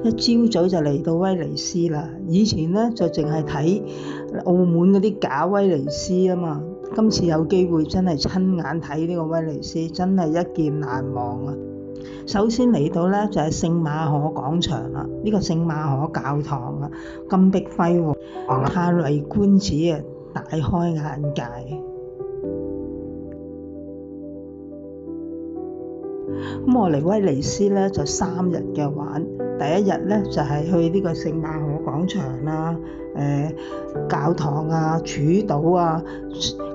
一朝早就嚟到威尼斯啦。以前咧就淨係睇澳門嗰啲假威尼斯啊嘛，今次有機會真係親眼睇呢個威尼斯，真係一見難忘啊！首先嚟到咧就係聖馬可廣場啦，呢個聖馬可教堂啊，金碧輝煌，歎為觀止啊，大開眼界。咁我嚟威尼斯咧就3日嘅玩，第一日咧就係去呢個聖馬可廣場啦、教堂啊、主島啊。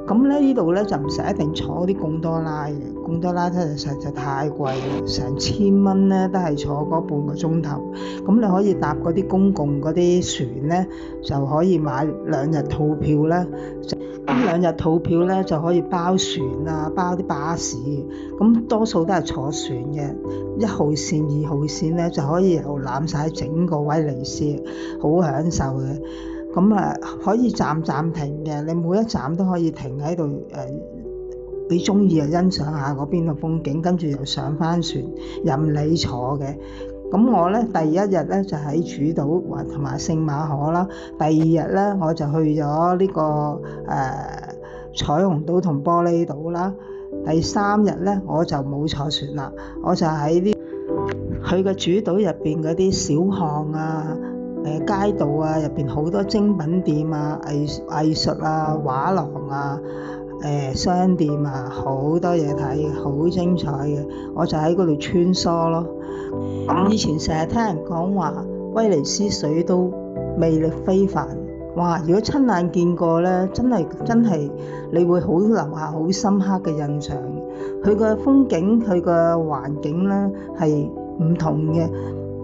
咁咧呢度咧就唔使一定坐啲貢多拉嘅，貢多拉真係實在太貴啦，成1000蚊咧都係坐嗰半個鐘頭。咁你可以搭嗰啲公共嗰啲船咧，就可以買2日套票啦。咁2日套票咧就可以包船啊，包啲巴士。咁多數都係坐船嘅，1號線、2號線咧就可以遊覽晒整個威尼斯，好享受嘅。咁可以站停嘅，你每一站都可以停喺度你中意就欣賞下嗰邊嘅風景，跟住又上翻船，任你坐嘅。咁我咧第一日咧就喺主島同埋聖馬可啦，第2日咧我就去咗呢個彩虹島同玻璃島啦，第3日咧我就冇坐船啦，我就喺佢嘅主島入邊嗰啲小巷啊、街道啊，入邊好多精品店啊、藝術啊、畫廊啊、商店啊，好多嘢睇，好精彩嘅，我就喺嗰度穿梭咯。以前成日聽人講話威尼斯水都魅力非凡，哇！如果親眼見過咧，真係你會好留下好深刻嘅印象。佢個風景、佢個環境咧係唔同嘅，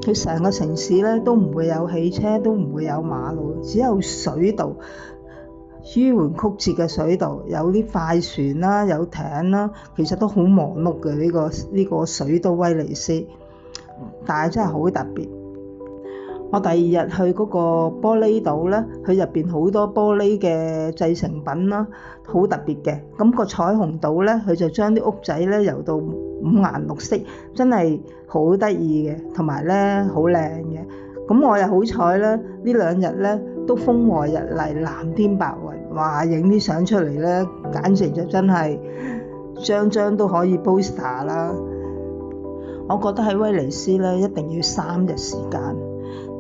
佢成個城市咧都唔會有汽車，都唔會有馬路，只有水道，迂迴曲折嘅水道，有啲快船啦，有艇啦，其實都好忙碌嘅呢個水都威尼斯。但係真係好特別。我第2日去嗰個玻璃島咧，佢入邊好多玻璃嘅製成品啦，好特別嘅。咁個彩虹島咧，佢就將啲屋仔咧油到5顏6色，真係好得意嘅，同埋咧好靚嘅。咁我又好彩咧，呢2日咧都風和日麗，藍天白雲，哇！影啲相出嚟咧，簡直就真係張都可以 poster 啦。我覺得喺威尼斯咧，一定要3日時間，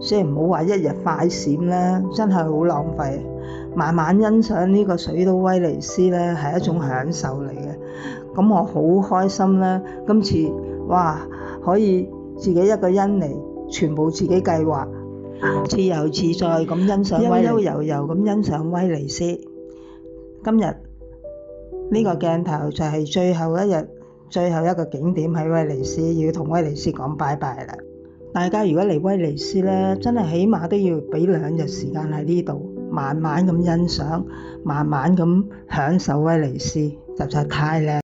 即係唔好話1日快閃咧，真係好浪費。慢慢欣賞呢個水都威尼斯咧，係一種享受嚟嘅。咁我好開心咧，今次哇可以自己一個人嚟，全部自己計劃，自由自在咁欣賞悠悠遊遊咁欣賞威尼斯。今日呢個鏡頭就係最後一個景點喺威尼斯，要同威尼斯講拜拜啦！大家如果嚟威尼斯咧，真係起碼都要俾2日時間喺呢度，慢慢咁欣賞，慢慢咁享受威尼斯，實在太靚。